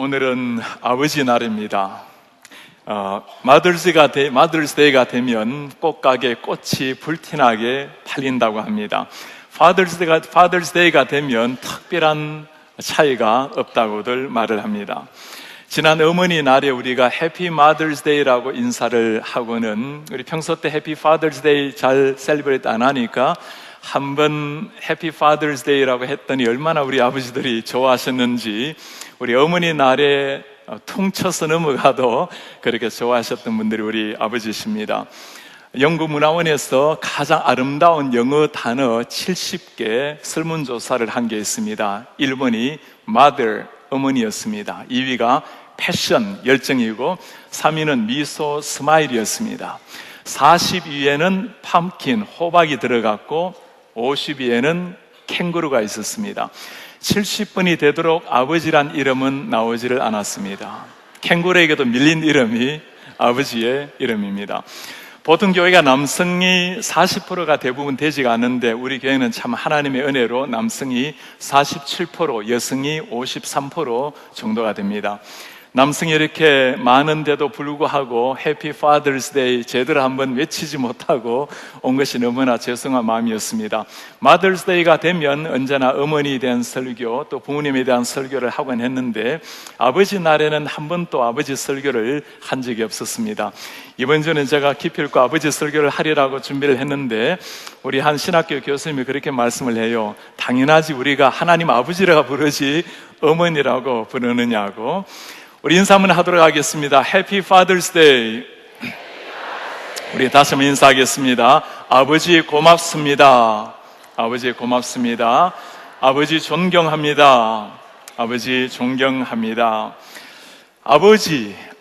오늘은 아버지 날입니다. 마더스데이가 되면 꽃가게 꽃이 불티나게 팔린다고 합니다. 파더스데이가 되면 특별한 차이가 없다고들 말을 합니다. 지난 어머니 날에 우리가 해피 마더스데이라고 인사를 하고는 우리 평소 때 해피 파더스데이 잘 셀리브레이트 안 하니까 한번 해피 파더스데이라고 했더니 얼마나 우리 아버지들이 좋아하셨는지 우리 어머니 날에 퉁쳐서 넘어가도 그렇게 좋아하셨던 분들이 우리 아버지십니다. 영국 문화원에서 가장 아름다운 영어 단어 70개 설문조사를 한 게 있습니다. 1번이 mother, 어머니였습니다. 2위가 패션, 열정이고 3위는 미소, 스마일이었습니다. 40위에는 팜킨, 호박이 들어갔고 50위에는 캥거루가 있었습니다. 70번이 되도록 아버지란 이름은 나오지를 않았습니다. 캥거루에게도 밀린 이름이 아버지의 이름입니다. 보통 교회가 남성이 40%가 대부분 되지가 않는데 우리 교회는 참 하나님의 은혜로 남성이 47%, 여성이 53% 정도가 됩니다. 남성이 이렇게 많은데도 불구하고 해피 파더스데이 제대로 한번 외치지 못하고 온 것이 너무나 죄송한 마음이었습니다. 마더스데이가 되면 언제나 어머니에 대한 설교 또 부모님에 대한 설교를 하곤 했는데 아버지 날에는 한 번도 아버지 설교를 한 적이 없었습니다. 이번 주는 제가 기필코 아버지 설교를 하리라고 준비를 했는데 우리 한 신학교 교수님이 그렇게 말씀을 해요. 당연하지 우리가 하나님 아버지라고 부르지 어머니라고 부르느냐고. 우리 인사 한번 하도록 하겠습니다. Happy Father's Day. 우리 다시 한번 인사하겠습니다. 아버지 고맙습니다. 아버지 고맙습니다. 아버지 존경합니다. 아버지 존경합니다.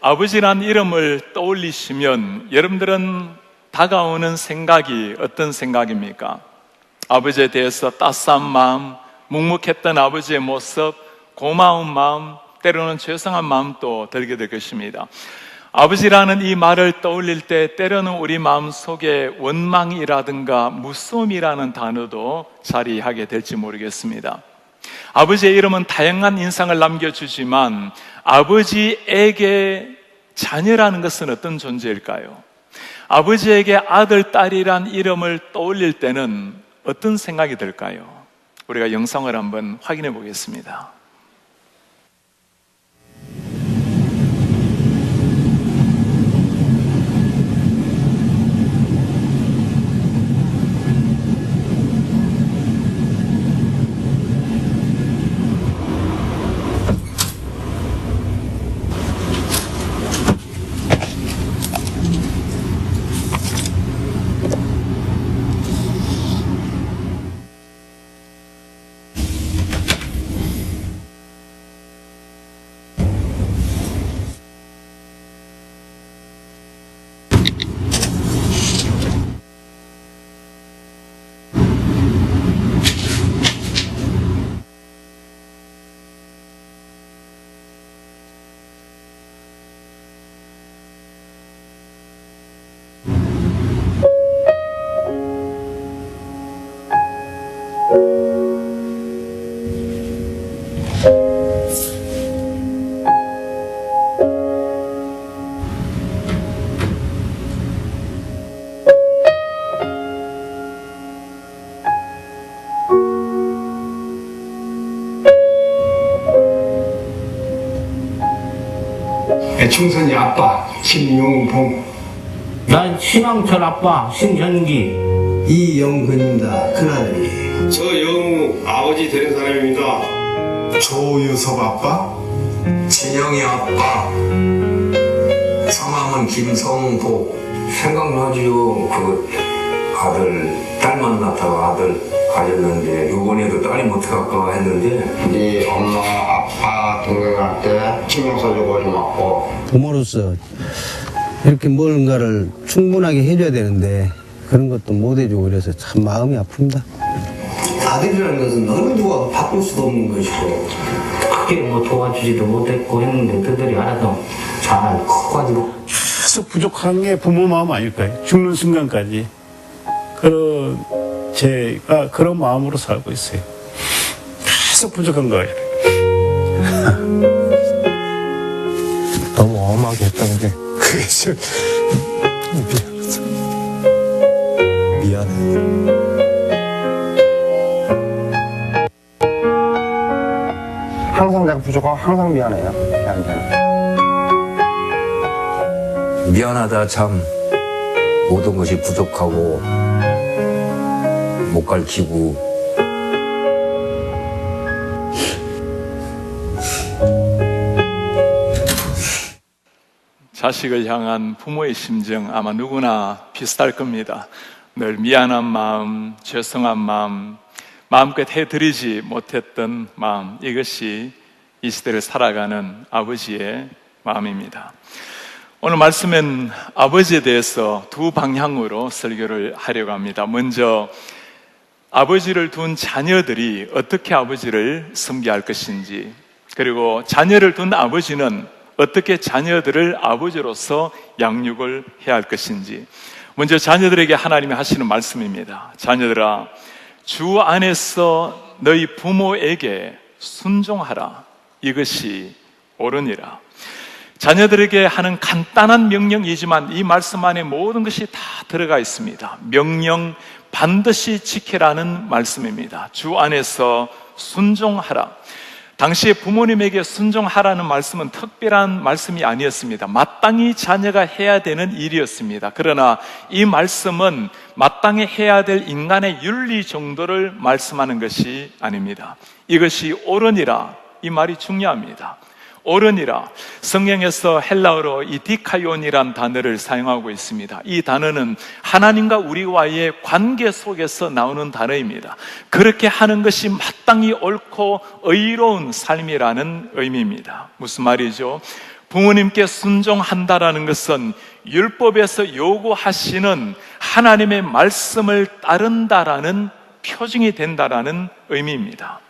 아버지란 이름을 떠올리시면 여러분들은 다가오는 생각이 어떤 생각입니까? 아버지에 대해서 따스한 마음, 묵묵했던 아버지의 모습, 고마운 마음, 때로는 죄송한 마음도 들게 될 것입니다. 아버지라는 이 말을 떠올릴 때 때로는 우리 마음 속에 원망이라든가 무서움이라는 단어도 자리하게 될지 모르겠습니다. 아버지의 이름은 다양한 인상을 남겨주지만 아버지에게 자녀라는 것은 어떤 존재일까요? 아버지에게 아들, 딸이란 이름을 떠올릴 때는 어떤 생각이 들까요? 우리가 영상을 한번 확인해 보겠습니다. 충선이 아빠 신용봉, 난 신앙철 아빠 신현기, 이영근입니다. 큰아들이. 저 영우 아버지 되는 사람입니다. 조유섭 아빠, 진영이 아빠, 성함은 김성보. 생각나지요. 그 아들 딸 만났다고 아들 가졌는데 이번에도 딸이 못해갈까 했는데 네 엄마 아빠 동생할 때 신경 써주고 좀 왔고 부모로서 이렇게 뭔가를 충분하게 해줘야 되는데 그런 것도 못 해주고 그래서 참 마음이 아픕니다. 아들이라는 것은 어느 누가 바꿀 수도 없는 것이고 크게 뭐 도와주지도 못했고 했는데 그들이 알아서 잘 커가지고 계속 부족한 게 부모 마음 아닐까요? 죽는 순간까지 제가 그런 마음으로 살고 있어요. 계속 부족한 거예요. 섭섭하게 했다는데 그게 좀 미안해요. 항상 내가 부족하고 항상 미안해요. 걔한테는. 미안하다 참. 모든 것이 부족하고 못 가르치고 자식을 향한 부모의 심정 아마 누구나 비슷할 겁니다. 늘 미안한 마음, 죄송한 마음, 마음껏 해드리지 못했던 마음, 이것이 이 시대를 살아가는 아버지의 마음입니다. 오늘 말씀은 아버지에 대해서 두 방향으로 설교를 하려고 합니다. 먼저 아버지를 둔 자녀들이 어떻게 아버지를 섬겨야 할 것인지, 그리고 자녀를 둔 아버지는 어떻게 자녀들을 아버지로서 양육을 해야 할 것인지. 먼저 자녀들에게 하나님이 하시는 말씀입니다. 자녀들아, 주 안에서 너희 부모에게 순종하라. 이것이 옳으니라. 자녀들에게 하는 간단한 명령이지만 이 말씀 안에 모든 것이 다 들어가 있습니다. 명령 반드시 지키라는 말씀입니다. 주 안에서 순종하라. 당시에 부모님에게 순종하라는 말씀은 특별한 말씀이 아니었습니다. 마땅히 자녀가 해야 되는 일이었습니다. 그러나 이 말씀은 마땅히 해야 될 인간의 윤리 정도를 말씀하는 것이 아닙니다. 이것이 옳으니라, 이 말이 중요합니다. 옳으니라. 성경에서 헬라어로 이 디카이온이란 단어를 사용하고 있습니다. 이 단어는 하나님과 우리와의 관계 속에서 나오는 단어입니다. 그렇게 하는 것이 마땅히 옳고 의로운 삶이라는 의미입니다. 무슨 말이죠? 부모님께 순종한다라는 것은 율법에서 요구하시는 하나님의 말씀을 따른다라는 표징이 된다라는 의미입니다.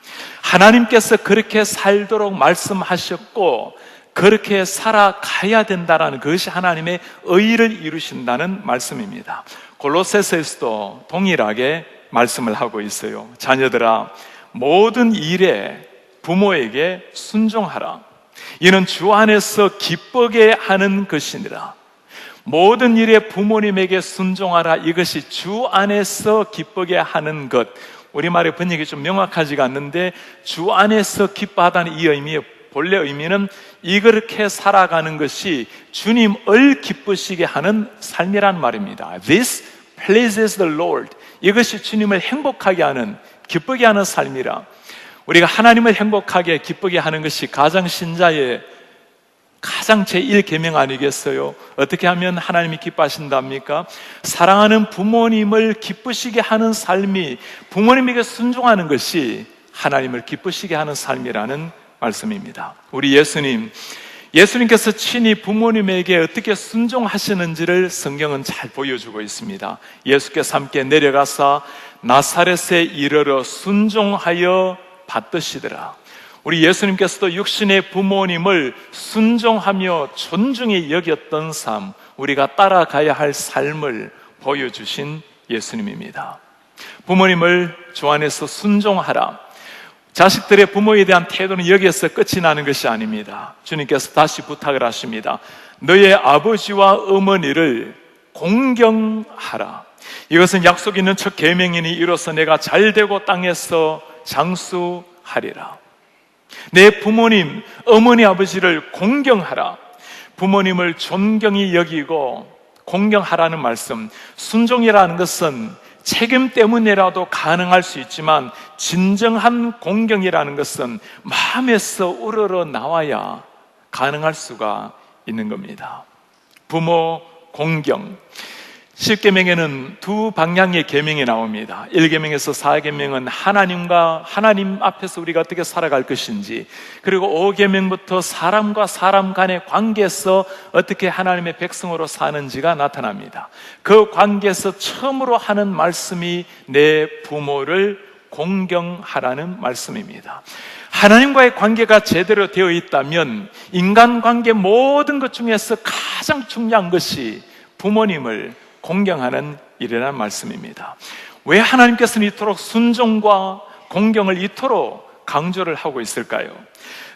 하나님께서 그렇게 살도록 말씀하셨고 그렇게 살아가야 된다라는 그것이 하나님의 의를 이루신다는 말씀입니다. 골로새서에서도 동일하게 말씀을 하고 있어요. 자녀들아, 모든 일에 부모에게 순종하라. 이는 주 안에서 기쁘게 하는 것이니라. 모든 일에 부모님에게 순종하라. 이것이 주 안에서 기쁘게 하는 것. 우리말의 번역이 좀 명확하지가 않는데 주 안에서 기뻐하다는 이 의미의 본래 의미는 이렇게 살아가는 것이 주님을 기쁘시게 하는 삶이란 말입니다. This pleases the Lord. 이것이 주님을 행복하게 하는, 기쁘게 하는 삶이라. 우리가 하나님을 행복하게 기쁘게 하는 것이 가장신자의 가장 제1계명 아니겠어요? 어떻게 하면 하나님이 기뻐하신답니까? 사랑하는 부모님을 기쁘시게 하는 삶이, 부모님에게 순종하는 것이 하나님을 기쁘시게 하는 삶이라는 말씀입니다. 우리 예수님께서 친히 부모님에게 어떻게 순종하시는지를 성경은 잘 보여주고 있습니다. 예수께서 함께 내려가사 나사렛에 이르러 순종하여 받드시더라. 우리 예수님께서도 육신의 부모님을 순종하며 존중히 여겼던 삶, 우리가 따라가야 할 삶을 보여주신 예수님입니다. 부모님을 주 안에서 순종하라. 자식들의 부모에 대한 태도는 여기에서 끝이 나는 것이 아닙니다. 주님께서 다시 부탁을 하십니다. 너의 아버지와 어머니를 공경하라. 이것은 약속 있는 첫 계명이니 이로써 내가 잘되고 땅에서 장수하리라. 내 부모님, 어머니, 아버지를 공경하라. 부모님을 존경히 여기고 공경하라는 말씀. 순종이라는 것은 책임 때문에라도 가능할 수 있지만 진정한 공경이라는 것은 마음에서 우러러 나와야 가능할 수가 있는 겁니다. 부모 공경. 10계명에는 두 방향의 계명이 나옵니다. 1계명에서 4계명은 하나님 앞에서 우리가 어떻게 살아갈 것인지, 그리고 5계명부터 사람과 사람 간의 관계에서 어떻게 하나님의 백성으로 사는지가 나타납니다. 그 관계에서 처음으로 하는 말씀이 내 부모를 공경하라는 말씀입니다. 하나님과의 관계가 제대로 되어 있다면 인간관계 모든 것 중에서 가장 중요한 것이 부모님을 공경하는 일이라는 말씀입니다. 왜 하나님께서는 이토록 순종과 공경을 이토록 강조를 하고 있을까요?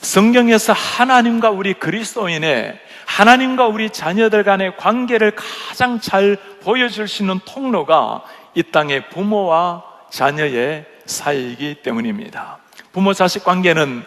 성경에서 하나님과 우리 그리스도인의, 하나님과 우리 자녀들 간의 관계를 가장 잘 보여줄 수 있는 통로가 이 땅의 부모와 자녀의 사이이기 때문입니다. 부모 자식 관계는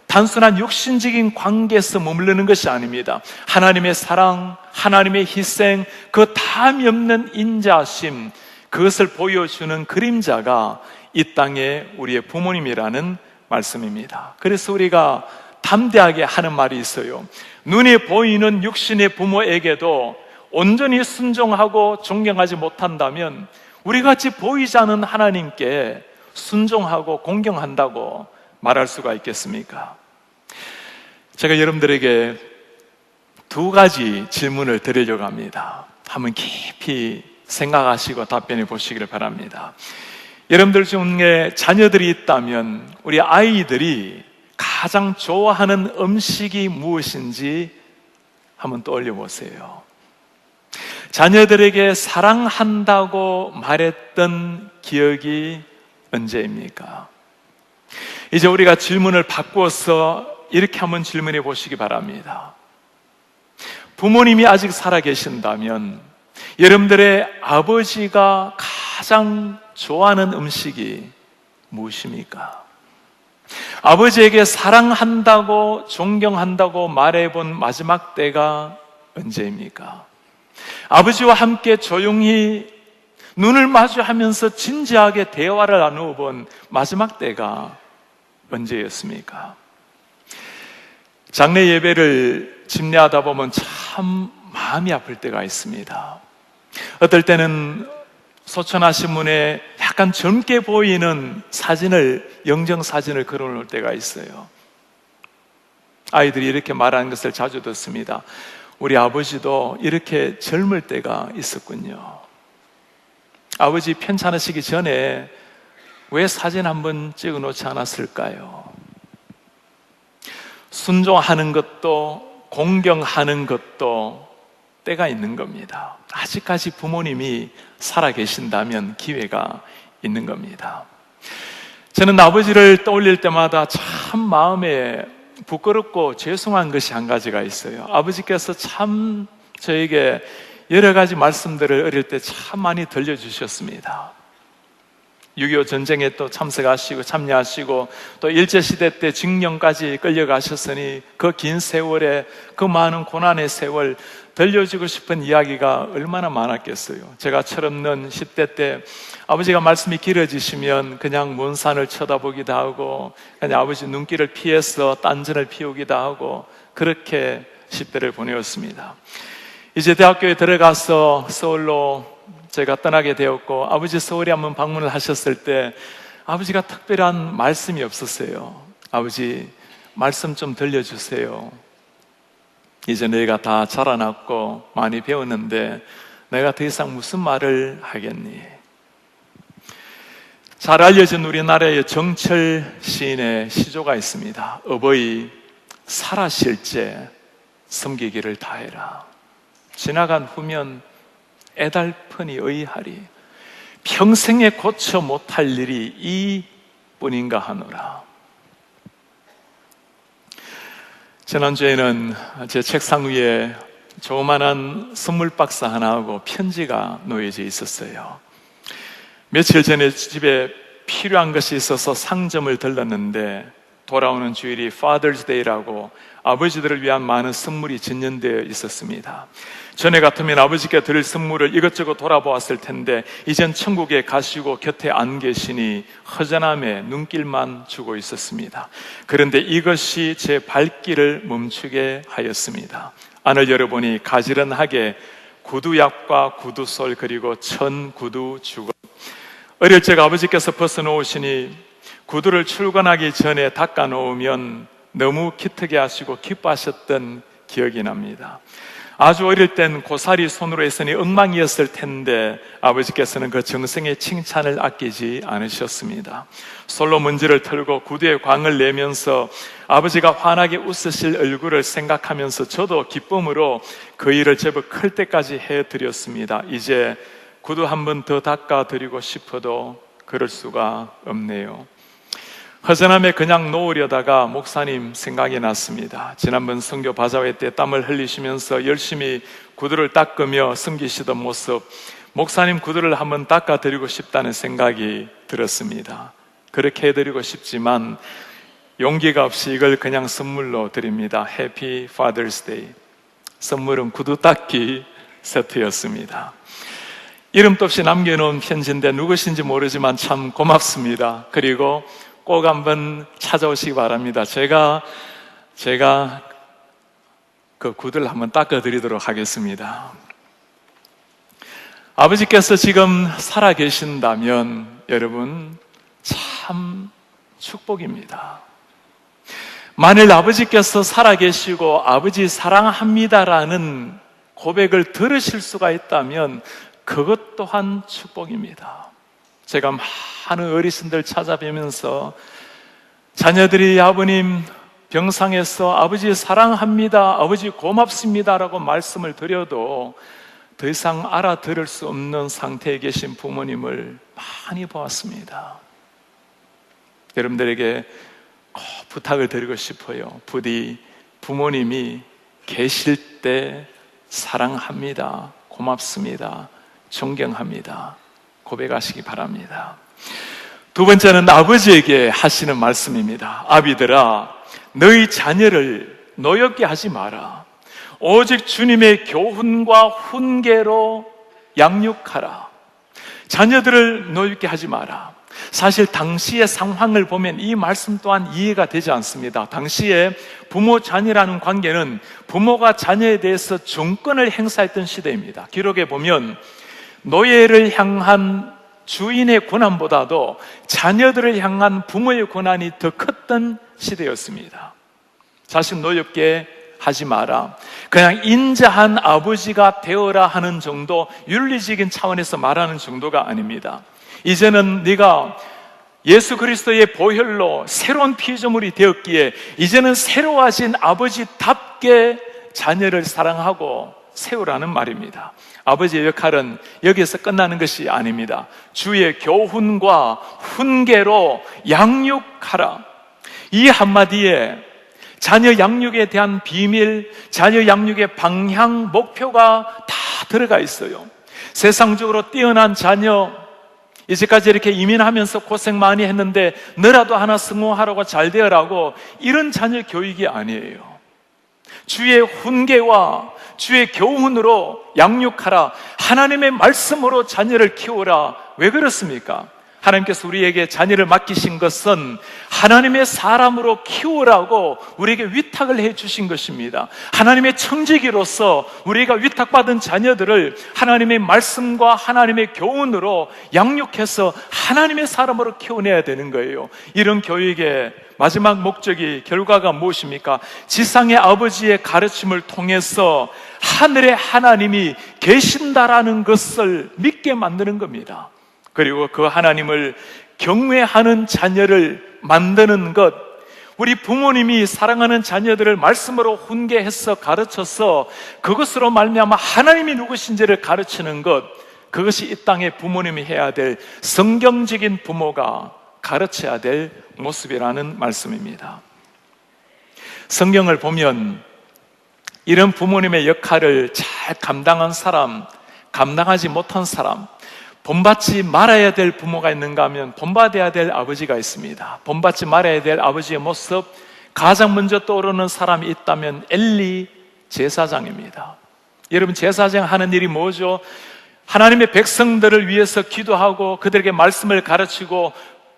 단순한 육신적인 관계에서 머무르는 것이 아닙니다. 하나님의 사랑, 하나님의 희생, 그 다음이 없는 인자심, 그것을 보여주는 그림자가 이 땅에 우리의 부모님이라는 말씀입니다. 그래서 우리가 담대하게 하는 말이 있어요. 눈에 보이는 육신의 부모에게도 온전히 순종하고 존경하지 못한다면 우리 같이 보이지 않는 하나님께 순종하고 공경한다고 말할 수가 있겠습니까? 제가 여러분들에게 두 가지 질문을 드리려고 합니다. 한번 깊이 생각하시고 답변해 보시기를 바랍니다. 여러분들 중에 자녀들이 있다면 우리 아이들이 가장 좋아하는 음식이 무엇인지 한번 떠올려 보세요. 자녀들에게 사랑한다고 말했던 기억이 언제입니까? 이제 우리가 질문을 바꾸어서 이렇게 한번 질문해 보시기 바랍니다. 부모님이 아직 살아계신다면 여러분들의 아버지가 가장 좋아하는 음식이 무엇입니까? 아버지에게 사랑한다고 존경한다고 말해본 마지막 때가 언제입니까? 아버지와 함께 조용히 눈을 마주하면서 진지하게 대화를 나누어 본 마지막 때가 언제였습니까? 장례 예배를 집례하다 보면 참 마음이 아플 때가 있습니다. 어떨 때는 소천하신 분의 약간 젊게 보이는 사진을, 영정사진을 걸어놓을 때가 있어요. 아이들이 이렇게 말하는 것을 자주 듣습니다. 우리 아버지도 이렇게 젊을 때가 있었군요. 아버지 편찮으시기 전에 왜 사진 한번 찍어 놓지 않았을까요? 순종하는 것도 공경하는 것도 때가 있는 겁니다. 아직까지 부모님이 살아계신다면 기회가 있는 겁니다. 저는 아버지를 떠올릴 때마다 참 마음에 부끄럽고 죄송한 것이 한 가지가 있어요. 아버지께서 참 저에게 여러 가지 말씀들을 어릴 때 참 많이 들려주셨습니다. 6.25 전쟁에 또 참석하시고 참여하시고 또 일제시대 때 징령까지 끌려가셨으니 그 긴 세월에, 그 많은 고난의 세월 들려주고 싶은 이야기가 얼마나 많았겠어요. 제가 철없는 10대 때 아버지가 말씀이 길어지시면 그냥 먼 산을 쳐다보기도 하고 그냥 아버지 눈길을 피해서 딴전을 피우기도 하고 그렇게 10대를 보내었습니다. 이제 대학교에 들어가서 서울로 제가 떠나게 되었고 아버지 서울에 한번 방문을 하셨을 때 아버지가 특별한 말씀이 없었어요. 아버지 말씀 좀 들려주세요. 이제 내가 다 자라났고 많이 배웠는데 내가 더 이상 무슨 말을 하겠니? 잘 알려진 우리나라의 정철 시인의 시조가 있습니다. 어버이 살아실제 섬기기를 다해라. 지나간 후면 애달프니 의하리. 평생에 고쳐 못할 일이 이뿐인가 하노라. 지난주에는 제 책상 위에 조그만한 선물 박스 하나하고 편지가 놓여져 있었어요. 며칠 전에 집에 필요한 것이 있어서 상점을 들렀는데 돌아오는 주일이 Father's Day라고 아버지들을 위한 많은 선물이 진열되어 있었습니다. 전에 같으면 아버지께 드릴 선물을 이것저것 돌아보았을 텐데 이젠 천국에 가시고 곁에 안 계시니 허전함에 눈길만 주고 있었습니다. 그런데 이것이 제 발길을 멈추게 하였습니다. 안을 열어보니 가지런하게 구두약과 구두솔 그리고 천 구두 주걱. 어릴 적 아버지께서 벗어놓으시니 구두를 출근하기 전에 닦아 놓으면 너무 기특해 하시고 기뻐하셨던 기억이 납니다. 아주 어릴 땐 고사리 손으로 했으니 엉망이었을 텐데 아버지께서는 그 정성의 칭찬을 아끼지 않으셨습니다. 솔로 먼지를 털고 구두에 광을 내면서 아버지가 환하게 웃으실 얼굴을 생각하면서 저도 기쁨으로 그 일을 제법 클 때까지 해드렸습니다. 이제 구두 한 번 더 닦아드리고 싶어도 그럴 수가 없네요. 허전함에 그냥 놓으려다가 목사님 생각이 났습니다. 지난번 선교 바자회 때 땀을 흘리시면서 열심히 구두를 닦으며 섬기시던 모습, 목사님 구두를 한번 닦아드리고 싶다는 생각이 들었습니다. 그렇게 해드리고 싶지만 용기가 없이 이걸 그냥 선물로 드립니다. 해피 파더스 데이. 선물은 구두 닦기 세트였습니다. 이름도 없이 남겨놓은 편지인데 누구신지 모르지만 참 고맙습니다. 그리고 꼭 한번 찾아오시기 바랍니다. 제가 그 구두를 한번 닦아드리도록 하겠습니다. 아버지께서 지금 살아계신다면 여러분 참 축복입니다. 만일 아버지께서 살아계시고 아버지 사랑합니다라는 고백을 들으실 수가 있다면 그것 또한 축복입니다. 제가 많은 어르신들 찾아뵈면서 자녀들이 아버님 병상에서 아버지 사랑합니다, 아버지 고맙습니다 라고 말씀을 드려도 더 이상 알아들을 수 없는 상태에 계신 부모님을 많이 보았습니다. 여러분들에게 꼭 부탁을 드리고 싶어요. 부디 부모님이 계실 때 사랑합니다, 고맙습니다, 존경합니다 고백하시기 바랍니다. 두 번째는 아버지에게 하시는 말씀입니다. 아비들아, 너희 자녀를 노엽게 하지 마라. 오직 주님의 교훈과 훈계로 양육하라. 자녀들을 노엽게 하지 마라. 사실 당시의 상황을 보면 이 말씀 또한 이해가 되지 않습니다. 당시에 부모 자녀라는 관계는 부모가 자녀에 대해서 정권을 행사했던 시대입니다. 기록에 보면 노예를 향한 주인의 권한보다도 자녀들을 향한 부모의 권한이 더 컸던 시대였습니다. 자식 노엽게 하지 마라. 그냥 인자한 아버지가 되어라 하는 정도, 윤리적인 차원에서 말하는 정도가 아닙니다. 이제는 네가 예수 그리스도의 보혈로 새로운 피조물이 되었기에 이제는 새로워진 아버지답게 자녀를 사랑하고 세우라는 말입니다. 아버지의 역할은 여기에서 끝나는 것이 아닙니다. 주의 교훈과 훈계로 양육하라. 이 한마디에 자녀 양육에 대한 비밀, 자녀 양육의 방향, 목표가 다 들어가 있어요. 세상적으로 뛰어난 자녀, 이제까지 이렇게 이민하면서 고생 많이 했는데 너라도 하나 성공하라고 잘 되어라고, 이런 자녀 교육이 아니에요. 주의 훈계와 주의 교훈으로 양육하라. 하나님의 말씀으로 자녀를 키우라. 왜 그렇습니까? 하나님께서 우리에게 자녀를 맡기신 것은 하나님의 사람으로 키우라고 우리에게 위탁을 해 주신 것입니다. 하나님의 청지기로서 우리가 위탁받은 자녀들을 하나님의 말씀과 하나님의 교훈으로 양육해서 하나님의 사람으로 키워내야 되는 거예요. 이런 교육의 마지막 목적이, 결과가 무엇입니까? 지상의 아버지의 가르침을 통해서 하늘의 하나님이 계신다라는 것을 믿게 만드는 겁니다. 그리고 그 하나님을 경외하는 자녀를 만드는 것, 우리 부모님이 사랑하는 자녀들을 말씀으로 훈계해서 가르쳐서 그것으로 말미암아 하나님이 누구신지를 가르치는 것, 그것이 이 땅에 부모님이 해야 될, 성경적인 부모가 가르쳐야 될 모습이라는 말씀입니다. 성경을 보면 이런 부모님의 역할을 잘 감당한 사람, 감당하지 못한 사람, 본받지 말아야 될 부모가 있는가 하면 본받아야 될 아버지가 있습니다. 본받지 말아야 될 아버지의 모습, 가장 먼저 떠오르는 사람이 있다면 엘리 제사장입니다. 여러분, 제사장 하는 일이 뭐죠? 하나님의 백성들을 위해서 기도하고 그들에게 말씀을 가르치고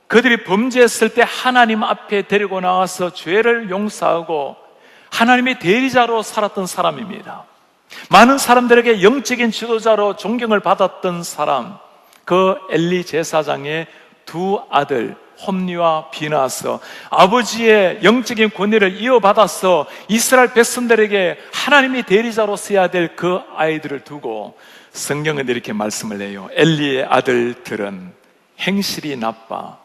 그들이 범죄했을 때 하나님 앞에 데리고 나와서 죄를 용서하고 하나님의 대리자로 살았던 사람입니다. 많은 사람들에게 영적인 지도자로 존경을 받았던 사람, 그 엘리 제사장의 두 아들 홈리와 비나스, 아버지의 영적인 권위를 이어받아서 이스라엘 백성들에게 하나님의 대리자로 써야 될 그 아이들을 두고 성경은 이렇게 말씀을 해요. 엘리의 아들들은 행실이 나빠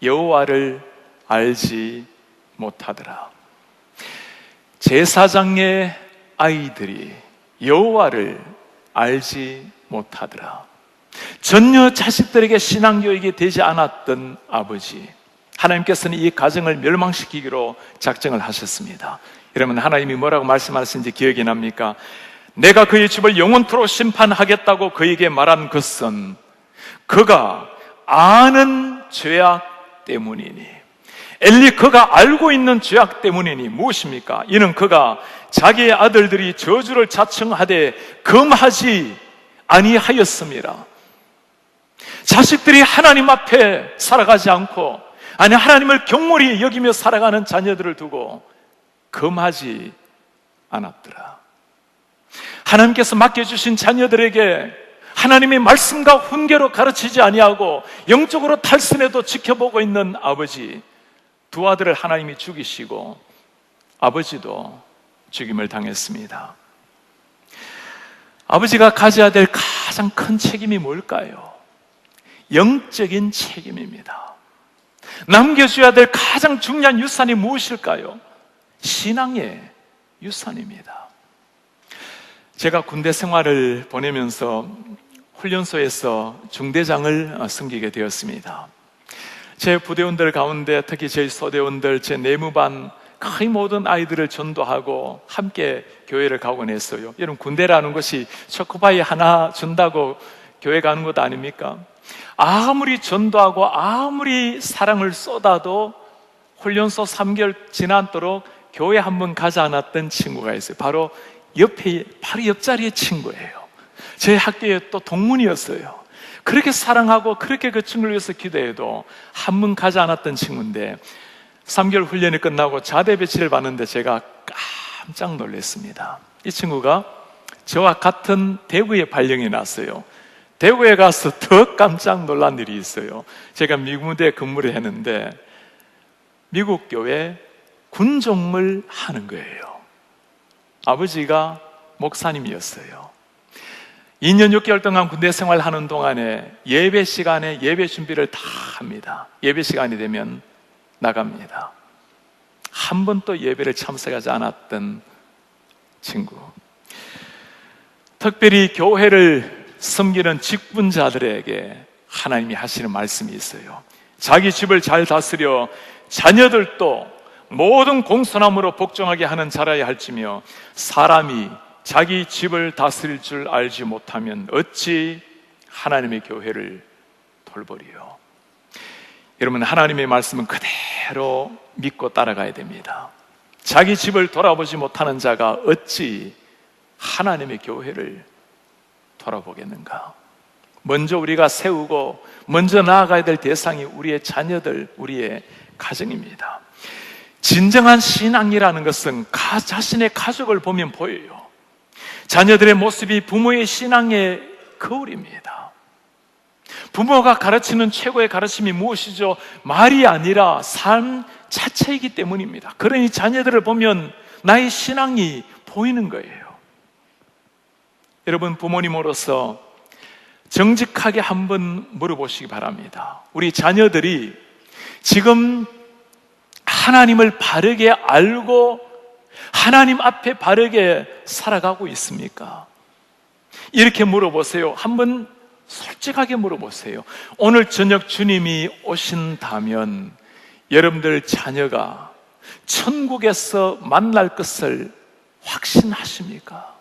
여호와를 알지 못하더라. 제사장의 아이들이 여호와를 알지 못하더라. 전혀 자식들에게 신앙교육이 되지 않았던 아버지, 하나님께서는 이 가정을 멸망시키기로 작정을 하셨습니다. 여러분, 하나님이 뭐라고 말씀하셨는지 기억이 납니까? 내가 그의 집을 영원토록 심판하겠다고 그에게 말한 것은 그가 아는 죄악 때문이니. 엘리, 그가 알고 있는 죄악 때문이니 무엇입니까? 이는 그가 자기의 아들들이 저주를 자청하되 금하지 아니하였습니다. 자식들이 하나님 앞에 살아가지 않고, 아니 하나님을 경홀히 여기며 살아가는 자녀들을 두고 금하지 않았더라. 하나님께서 맡겨주신 자녀들에게 하나님의 말씀과 훈계로 가르치지 아니하고 영적으로 탈선해도 지켜보고 있는 아버지, 두 아들을 하나님이 죽이시고 아버지도 죽임을 당했습니다. 아버지가 가져야 될 가장 큰 책임이 뭘까요? 영적인 책임입니다. 남겨줘야 될 가장 중요한 유산이 무엇일까요? 신앙의 유산입니다. 제가 군대 생활을 보내면서 훈련소에서 중대장을 섬기게 되었습니다. 제 부대원들 가운데 특히 제 소대원들, 제 내무반 거의 모든 아이들을 전도하고 함께 교회를 가곤 했어요. 여러분, 군대라는 것이 초코파이 하나 준다고 교회 가는 것 아닙니까? 아무리 전도하고 아무리 사랑을 쏟아도 훈련소 3개월 지나도록 교회 한 번 가지 않았던 친구가 있어요. 바로 옆자리의 친구예요. 제 학교에 또 동문이었어요. 그렇게 사랑하고 그렇게 그 친구를 위해서 기도해도 한 번 가지 않았던 친구인데 3개월 훈련이 끝나고 자대 배치를 받는데 제가 깜짝 놀랐습니다. 이 친구가 저와 같은 대구에 발령이 났어요. 대구에 가서 더 깜짝 놀란 일이 있어요. 제가 미국 무대에 근무를 했는데 미국 교회 군종을 하는 거예요. 아버지가 목사님이었어요. 2년 6개월 동안 군대 생활하는 동안에 예배 시간에 예배 준비를 다 합니다. 예배 시간이 되면 나갑니다. 한 번도 예배를 참석하지 않았던 친구. 특별히 교회를 섬기는 직분자들에게 하나님이 하시는 말씀이 있어요. 자기 집을 잘 다스려 자녀들도 모든 공손함으로 복종하게 하는 자라야 할지며 사람이 자기 집을 다스릴 줄 알지 못하면 어찌 하나님의 교회를 돌보리요. 여러분, 하나님의 말씀은 그대로 믿고 따라가야 됩니다. 자기 집을 돌아보지 못하는 자가 어찌 하나님의 교회를 돌아보겠는가? 먼저 우리가 세우고 먼저 나아가야 될 대상이 우리의 자녀들, 우리의 가정입니다. 진정한 신앙이라는 것은 자신의 가족을 보면 보여요. 자녀들의 모습이 부모의 신앙의 거울입니다. 부모가 가르치는 최고의 가르침이 무엇이죠? 말이 아니라 삶 자체이기 때문입니다. 그러니 자녀들을 보면 나의 신앙이 보이는 거예요. 여러분, 부모님으로서 정직하게 한번 물어보시기 바랍니다. 우리 자녀들이 지금 하나님을 바르게 알고 하나님 앞에 바르게 살아가고 있습니까? 이렇게 물어보세요. 한번 솔직하게 물어보세요. 오늘 저녁 주님이 오신다면 여러분들 자녀가 천국에서 만날 것을 확신하십니까?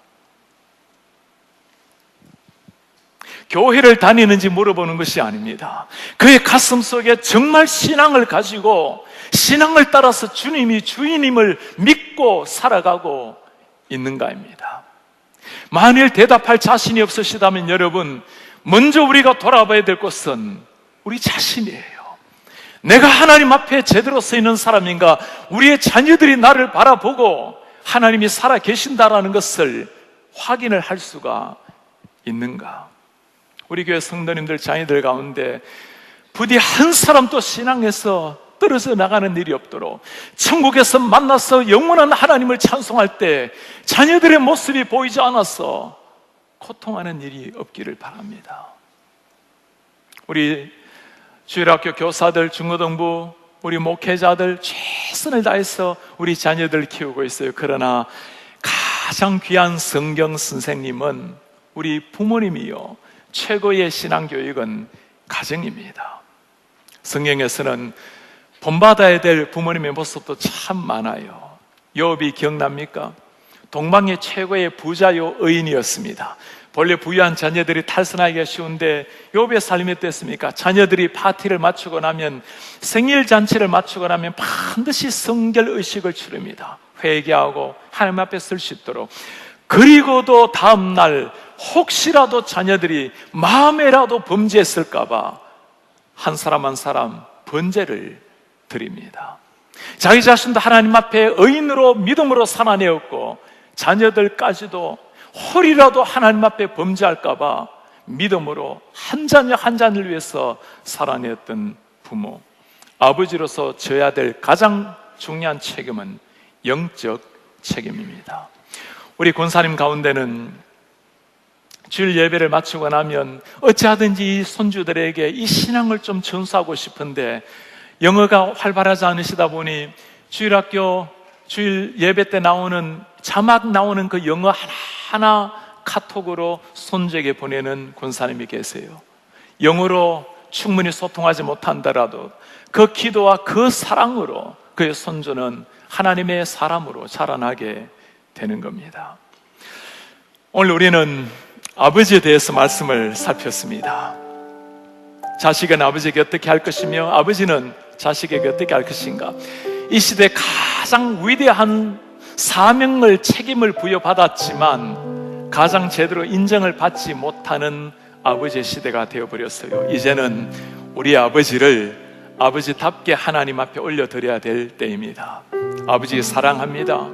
교회를 다니는지 물어보는 것이 아닙니다. 그의 가슴 속에 정말 신앙을 가지고 신앙을 따라서 주님이 주인임을 믿고 살아가고 있는가입니다. 만일 대답할 자신이 없으시다면 여러분, 먼저 우리가 돌아봐야 될 것은 우리 자신이에요. 내가 하나님 앞에 제대로 서 있는 사람인가? 우리의 자녀들이 나를 바라보고 하나님이 살아 계신다라는 것을 확인을 할 수가 있는가? 우리 교회 성도님들, 자녀들 가운데 부디 한 사람도 신앙에서 떨어져 나가는 일이 없도록 천국에서 만나서 영원한 하나님을 찬송할 때 자녀들의 모습이 보이지 않아서 고통하는 일이 없기를 바랍니다. 우리 주일학교 교사들, 중고등부, 우리 목회자들 최선을 다해서 우리 자녀들을 키우고 있어요. 그러나 가장 귀한 성경 선생님은 우리 부모님이요, 최고의 신앙교육은 가정입니다. 성경에서는 본받아야 될 부모님의 모습도 참 많아요. 욥이 기억납니까? 동방의 최고의 부자요 의인이었습니다. 본래 부유한 자녀들이 탈선하기가 쉬운데 욥의 삶이 어땠습니까? 자녀들이 파티를 마치고 나면, 생일 잔치를 마치고 나면 반드시 성결 의식을 치릅니다. 회개하고 하나님 앞에 설 수 있도록. 그리고도 다음날 혹시라도 자녀들이 마음에라도 범죄했을까봐 한 사람 한 사람 번제를 드립니다. 자기 자신도 하나님 앞에 의인으로 믿음으로 살아내었고, 자녀들까지도 홀이라도 하나님 앞에 범죄할까봐 믿음으로 한 자녀 한 자녀를 위해서 살아냈던 부모. 아버지로서 져야 될 가장 중요한 책임은 영적 책임입니다. 우리 권사님 가운데는 주일 예배를 마치고 나면 어찌하든지 이 손주들에게 이 신앙을 좀 전수하고 싶은데 영어가 활발하지 않으시다 보니 주일학교 주일 예배 때 나오는 자막 나오는 그 영어 하나하나 카톡으로 손주에게 보내는 권사님이 계세요. 영어로 충분히 소통하지 못한다라도 그 기도와 그 사랑으로 그의 손주는 하나님의 사람으로 자라나게 되는 겁니다. 오늘 우리는 아버지에 대해서 말씀을 살폈습니다. 자식은 아버지에게 어떻게 할 것이며 아버지는 자식에게 어떻게 할 것인가. 이 시대에 가장 위대한 사명을, 책임을 부여받았지만 가장 제대로 인정을 받지 못하는 아버지의 시대가 되어버렸어요. 이제는 우리 아버지를 아버지답게 하나님 앞에 올려드려야 될 때입니다. 아버지 사랑합니다.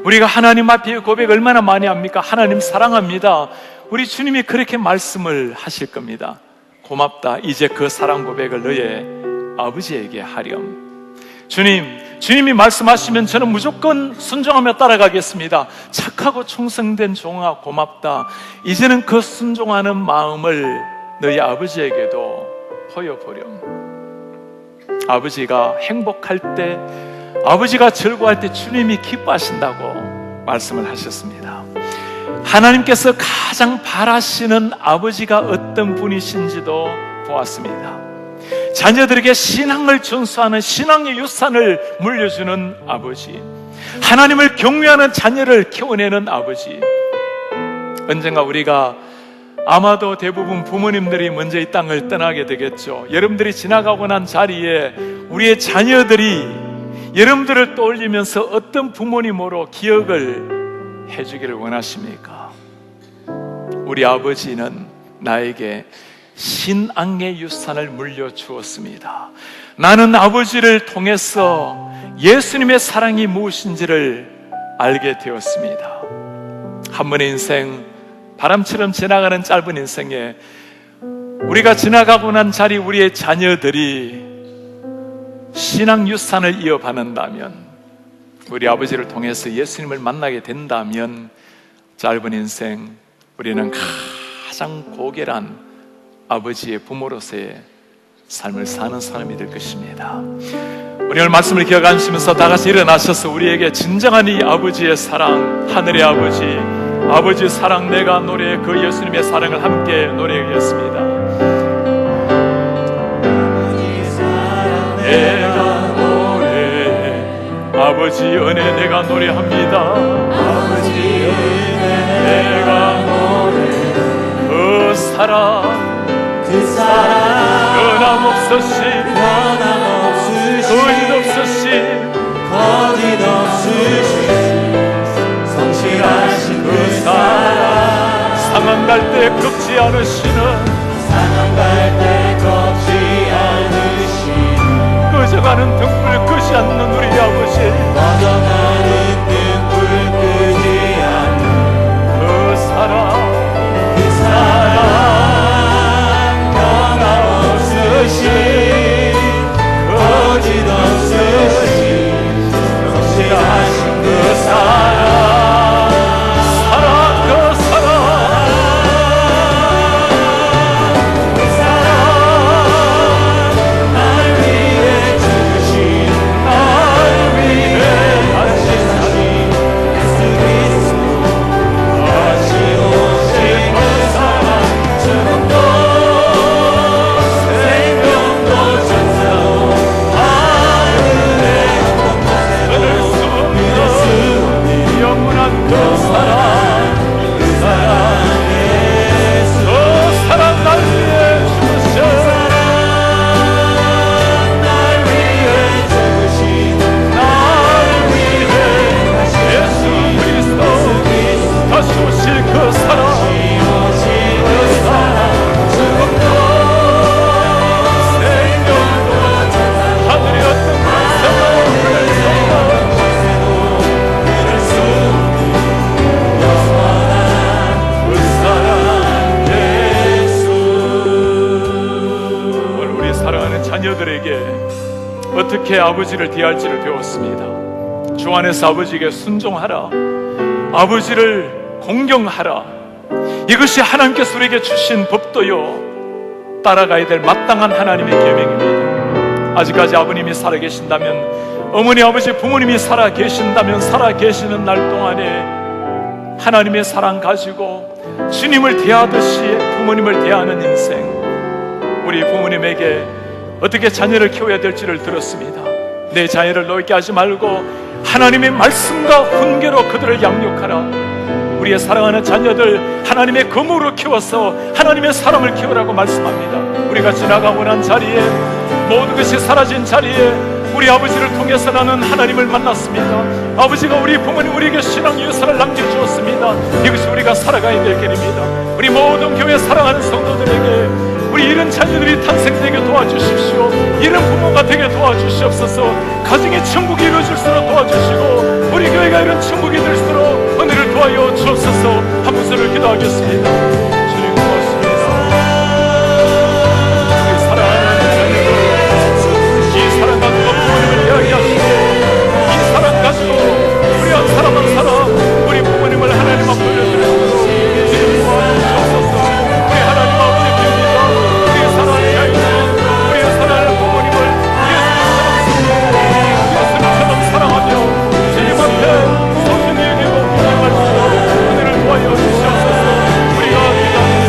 우리가 하나님 앞에 고백 얼마나 많이 합니까? 하나님 사랑합니다. 우리 주님이 그렇게 말씀을 하실 겁니다. 고맙다. 이제 그 사랑 고백을 너의 아버지에게 하렴. 주님이 말씀하시면 저는 무조건 순종하며 따라가겠습니다. 착하고 충성된 종아 고맙다. 이제는 그 순종하는 마음을 너희 아버지에게도 보여보렴. 아버지가 행복할 때, 아버지가 즐거워할 때 주님이 기뻐하신다고 말씀을 하셨습니다. 하나님께서 가장 바라시는 아버지가 어떤 분이신지도 보았습니다. 자녀들에게 신앙을 전수하는 신앙의 유산을 물려주는 아버지, 하나님을 경외하는 자녀를 키워내는 아버지. 언젠가 우리가 아마도 대부분 부모님들이 먼저 이 땅을 떠나게 되겠죠. 여러분들이 지나가고 난 자리에 우리의 자녀들이 여러분들을 떠올리면서 어떤 부모님으로 기억을 해주기를 원하십니까? 우리 아버지는 나에게 신앙의 유산을 물려주었습니다. 나는 아버지를 통해서 예수님의 사랑이 무엇인지를 알게 되었습니다. 한 번의 인생, 바람처럼 지나가는 짧은 인생에 우리가 지나가고 난 자리 우리의 자녀들이 신앙 유산을 이어받는다면, 우리 아버지를 통해서 예수님을 만나게 된다면 짧은 인생 우리는 가장 고결한 아버지의 부모로서의 삶을 사는 사람이 될 것입니다. 우리 오늘 말씀을 기억하시면서 다 같이 일어나셔서 우리에게 진정한 이 아버지의 사랑, 하늘의 아버지, 아버지의 사랑 내가 노래, 그 예수님의 사랑을 함께 노래하겠습니다. 아버지의 사랑 내가 노래해, 아버지 은혜 내가 노래합니다. 아버지 은혜 내가 노래해, 그 사랑 변함없으시 거짓없으시 성실하신 그 사랑, 상한 갈 때 꺾지 않으시는, 꺼져가는 등불 끄지 않는 우리 아버지, 그 사랑 날 위해 그 사랑 예수 사랑 날 위해 죽으셔 날 위해 죽으신 날 위해 예수 그리스도 다시 오실 그 사랑 자녀들에게 어떻게 아버지를 대할지를 배웠습니다. 주 안에서 아버지에게 순종하라, 아버지를 공경하라. 이것이 하나님께서 우리에게 주신 법도요, 따라가야 될 마땅한 하나님의 계명입니다. 아직까지 아버님이 살아계신다면, 어머니 아버지 부모님이 살아계신다면, 살아계시는 날 동안에 하나님의 사랑 가지고 주님을 대하듯이 부모님을 대하는 인생, 우리 부모님에게 어떻게 자녀를 키워야 될지를 들었습니다. 내 자녀를 노엽게 하지 말고 하나님의 말씀과 훈계로 그들을 양육하라. 우리의 사랑하는 자녀들 하나님의 검으로 키워서 하나님의 사람을 키우라고 말씀합니다. 우리가 지나가고 난 자리에, 모든 것이 사라진 자리에 우리 아버지를 통해서 나는 하나님을 만났습니다. 아버지가 우리 부모님 우리에게 신앙 유산을 남겨주었습니다. 이것이 우리가 살아가야 될 길입니다. 우리 모든 교회 사랑하는 성도들에게 우리 이런 자녀들이 탄생되게 도와주십시오. 이런 부모가 되게 도와주시옵소서. 가정의 천국이 이루어질수록 도와주시고 우리 교회가 이런 천국이 될수록 은혜를 도와여 주옵소서. 한 목소리를 기도하겠습니다. 주님 고맙습니다. 우리 사랑하는 자녀들, 이 사랑 가지고 부모님을 대하게 하시고 이 사랑 가지고 우리 한 사람 한 사람 우리 부모님을 하나님 앞에 올려드리고 주님 도와주옵소서. 우리 하나님 아버지 사랑하며 주님 앞에 성령이 되고 기도의 말씀으로 은혜를 도와여 주시옵소서. 우리가 기도합니다.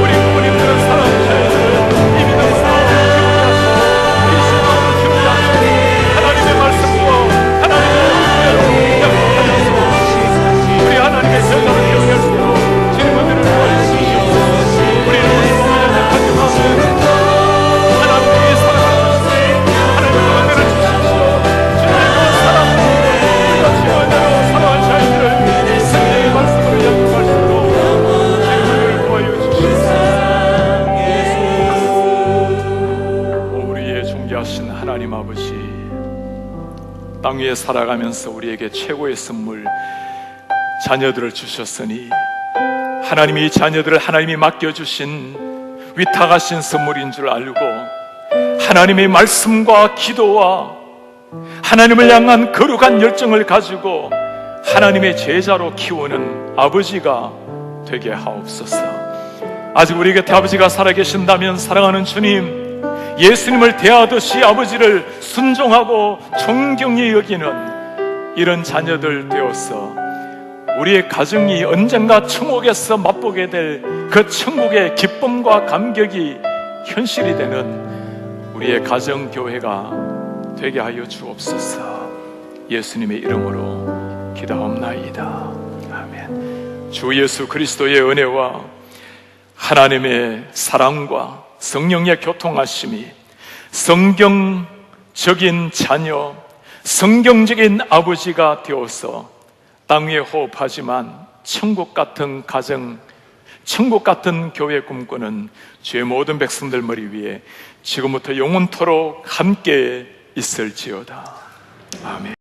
우리 부모님들은 사랑하는 자녀들을 이 믿음으로 키우게 하시고 이 신앙으로 키우게 하시고 하나님의 말씀과 하나님의 은혜로 약속하여서 우리 하나님의 제자를 키우게 할 수 있도록 주님 은혜를 도와여 주시옵소서. 우리는 우리 부모님을 가져가면 하나님의 사랑을 하나님의 은혜를 주십시오. 사랑할 자녀들을 성령의 말씀으로 약속할 수 있도록 주님을 도와여 주시옵소서. 우리의 존귀하신 하나님 아버지, 땅 위에 살아가면서 우리에게 최고의 선물 자녀들을 주셨으니 하나님이 이 자녀들을 하나님이 맡겨주신 위탁하신 선물인 줄 알고 하나님의 말씀과 기도와 하나님을 향한 거룩한 열정을 가지고 하나님의 제자로 키우는 아버지가 되게 하옵소서. 아직 우리 곁에 아버지가 살아계신다면 사랑하는 주님, 예수님을 대하듯이 아버지를 순종하고 존경히 여기는 이런 자녀들 되어서 우리의 가정이 언젠가 천국에서 맛보게 될 그 천국의 기쁨과 감격이 현실이 되는 우리의 가정교회가 되게 하여 주옵소서. 예수님의 이름으로 기도하옵나이다. 아멘. 주 예수 그리스도의 은혜와 하나님의 사랑과 성령의 교통하심이 성경적인 자녀, 성경적인 아버지가 되어서 땅 위에 호흡하지만 천국 같은 가정, 천국 같은 교회 꿈꾸는 주의 모든 백성들 머리 위에 지금부터 영원토록 함께 있을지어다. 아멘.